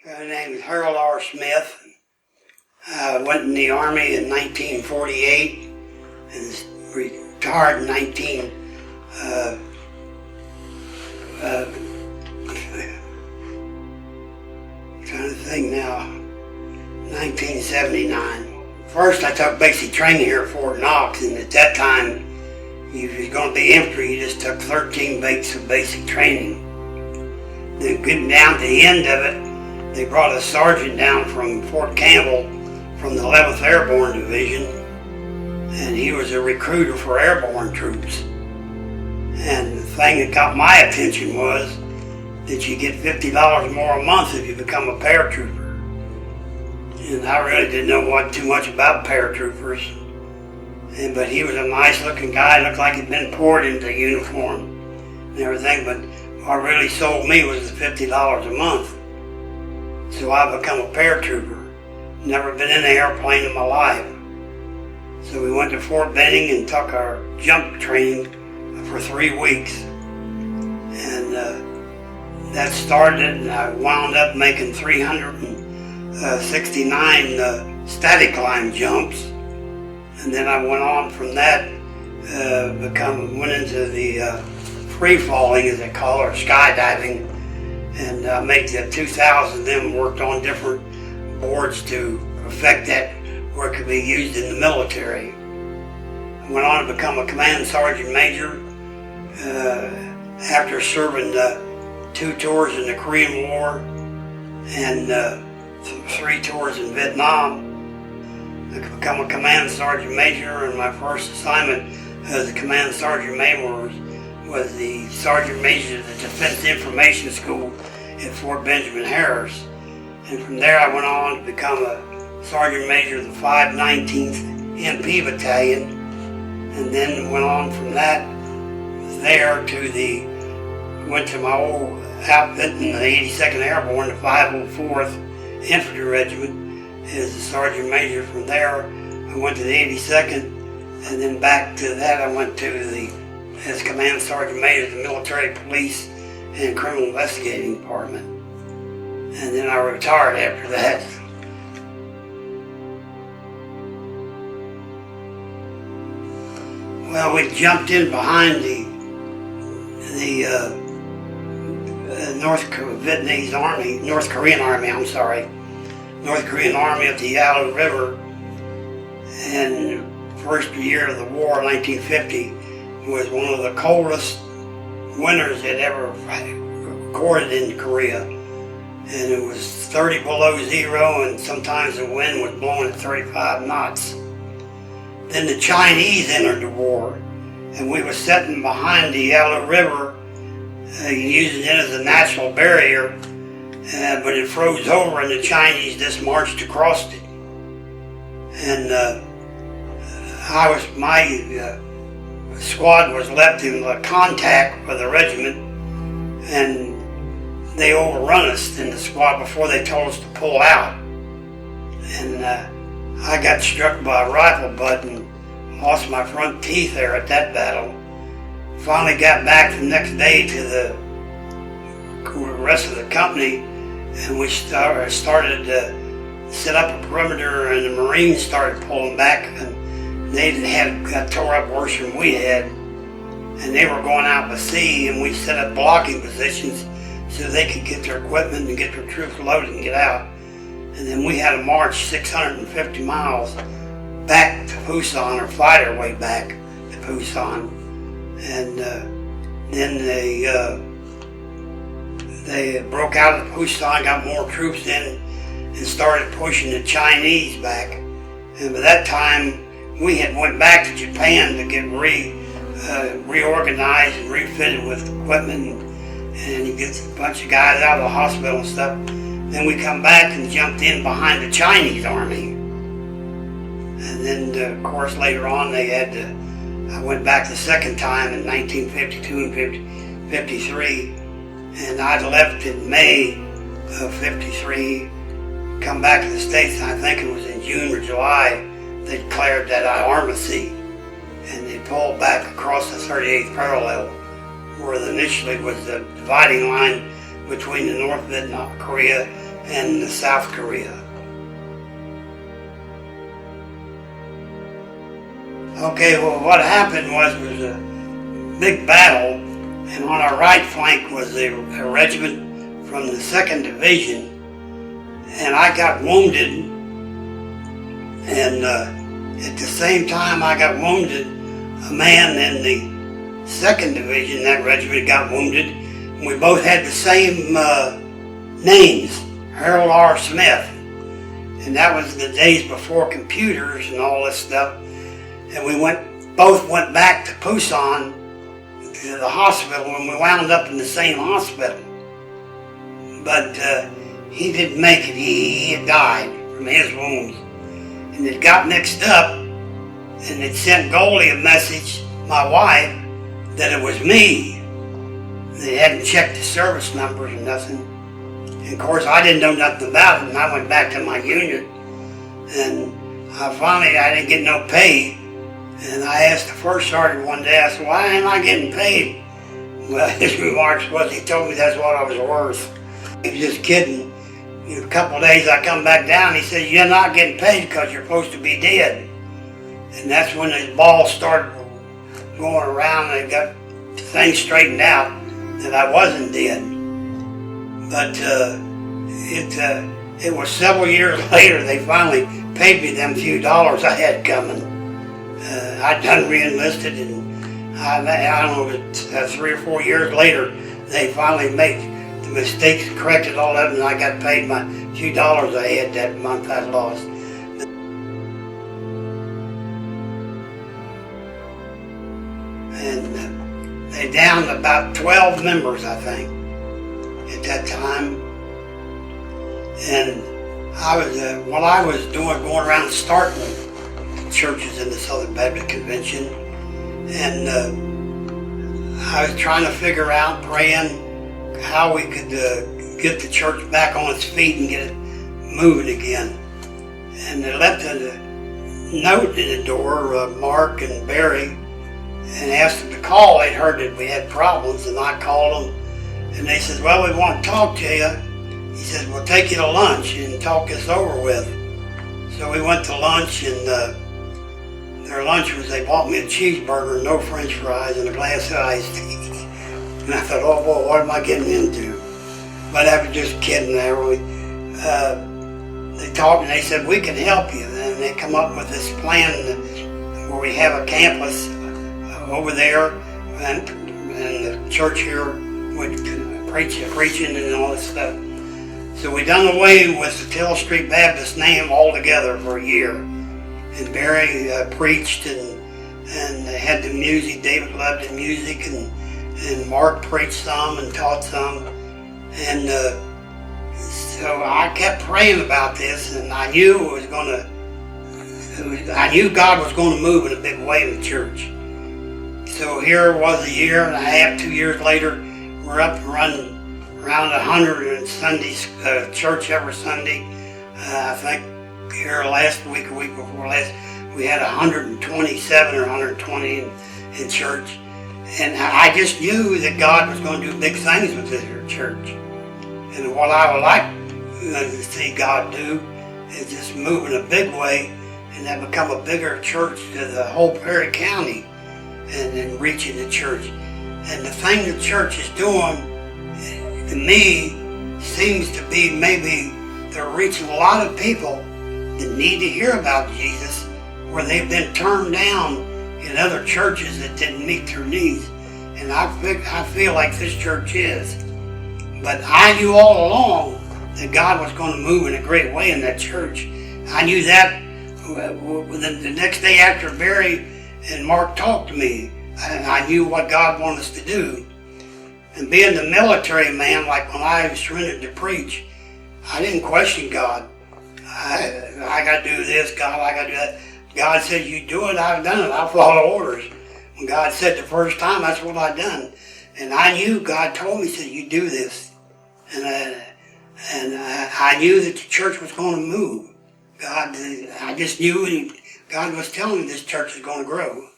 My name is Harold R. Smith. I went in the Army in 1948 and retired in trying to think now, 1979. First I took basic training here at Fort Knox, and at that time, if you're going to be infantry, you just took 13 weeks of basic training. Then getting down to the end of it, they brought a sergeant down from Fort Campbell from the 11th Airborne Division, and he was a recruiter for airborne troops. And the thing that got my attention was that you get $50 more a month if you become a paratrooper. And I really didn't know too much about paratroopers. But he was a nice looking guy, looked like he'd been poured into the uniform and everything, but what really sold me was the $50 a month. So I become a paratrooper. Never been in an airplane in my life. So we went to Fort Benning and took our jump training for 3 weeks. And that started, and I wound up making 369 static line jumps. And then I went on from that, went into the free falling, as they call it, or skydiving, and made the 2,000. Then worked on different boards to perfect that, where it could be used in the military. I went on to become a command sergeant major after serving 2 tours in the Korean War and 3 tours in Vietnam. I became a command sergeant major, and my first assignment as a command sergeant major was the sergeant major of the Defense Information School at Fort Benjamin Harris. And from there I went on to become a sergeant major of the 519th MP Battalion, and then went on from that there to went to my old outfit in the 82nd Airborne, the 504th Infantry Regiment, as a sergeant major. From there I went to the 82nd, and then back to that I went to as command sergeant major of the Military Police and Criminal Investigating Department. And then I retired after that. Well, we jumped in behind the North Korean Army up the Yalu River. And first year of the war, 1950, was one of the coldest winters they'd ever recorded in Korea. And it was 30 below zero, and sometimes the wind was blowing at 35 knots. Then the Chinese entered the war, and we were sitting behind the Yalu River, using it as a natural barrier, but it froze over, and the Chinese just marched across it. And my squad was left in contact with the regiment, and they overrun us in the squad before they told us to pull out. And I got struck by a rifle butt and lost my front teeth there at that battle. Finally got back the next day to the rest of the company, and we started to set up a perimeter, and the Marines started pulling back, and they got tore up worse than we had. And they were going out to sea, and we set up blocking positions so they could get their equipment and get their troops loaded and get out. And then we had to march 650 miles back to Busan, or fight our way back to Busan. And then they broke out of Busan, got more troops in, and started pushing the Chinese back. And by that time, we had went back to Japan to get reorganized and refitted with equipment, and he gets a bunch of guys out of the hospital and stuff. Then we come back and jumped in behind the Chinese army. And then, of course, later on I went back the second time in 1952 and 53, and I left in May of 53, come back to the States, and I think it was in June or July, they declared that armistice, and they pulled back across the 38th parallel, where initially was the dividing line between the North Vietnam, Korea and South Korea. Okay, well, what happened was a big battle, and on our right flank was a regiment from the 2nd Division, and I got wounded, and at the same time I got wounded, a man in the 2nd Division, that regiment, got wounded. We both had the same names, Harold R. Smith, and that was the days before computers and all this stuff. And we both went back to Pusan, to the hospital, and we wound up in the same hospital. But he didn't make it. He had died from his wounds. And it got mixed up, and it sent Goldie a message, my wife, that it was me. They hadn't checked the service numbers or nothing. And of course, I didn't know nothing about it, and I went back to my unit. And finally, I didn't get no pay. And I asked the first sergeant one day, I said, why am I getting paid? Well, his remarks was, he told me that's what I was worth. He was just kidding. In a couple of days I come back down, he said, you're not getting paid because you're supposed to be dead. And that's when the ball started going around and got things straightened out that I wasn't dead. But it was several years later they finally paid me them few dollars I had coming. I'd done re-enlisted, and I don't know, 3 or 4 years later, they finally made the mistakes, corrected all of them, and I got paid my few dollars I had that month I lost. And they downed about 12 members, I think, at that time. And I was, what I was doing, going around starting churches in the Southern Baptist Convention, and I was trying to figure out, praying, how we could get the church back on its feet and get it moving again. And they left a note in the door, Mark and Barry, and asked them to call. They'd heard that we had problems, and I called them, and they said, well, we want to talk to you. He said, we'll take you to lunch and talk this over with. So we went to lunch, and their lunch was, they bought me a cheeseburger, no french fries, and a glass of iced tea. And I thought, oh boy, what am I getting into? But I was just kidding there. They talked and they said, we can help you. And they come up with this plan where we have a campus over there, and the church here would preaching and all this stuff. So we done away with the Till Street Baptist name altogether for a year. And Barry preached, and they had the music. David loved the music, and Mark preached some and taught some. And so I kept praying about this, and I knew I knew God was going to move in a big way in the church. So here was a year and a half, 2 years later, we're up and running around 100 in Sundays, church every Sunday. I think here last week, a week before last, we had 127 or 120 in church. And I just knew that God was going to do big things with this church. And what I would like to see God do is just move in a big way and then become a bigger church to the whole Perry County, and then reaching the church. And the thing the church is doing, to me, seems to be maybe they're reaching a lot of people that need to hear about Jesus, where they've been turned down in other churches that didn't meet their needs. And I feel like this church is. But I knew all along that God was going to move in a great way in that church. I knew that the next day after Barry and Mark talked to me, I knew what God wanted us to do. And being the military man, like when I surrendered to preach, I didn't question God. I got to do this, God, I got to do that. God said, you do it, I've done it, I'll follow orders. When God said the first time, that's what I done. And I knew God told me, said, you do this. And I knew that the church was going to move. I just knew God was telling me this church is going to grow.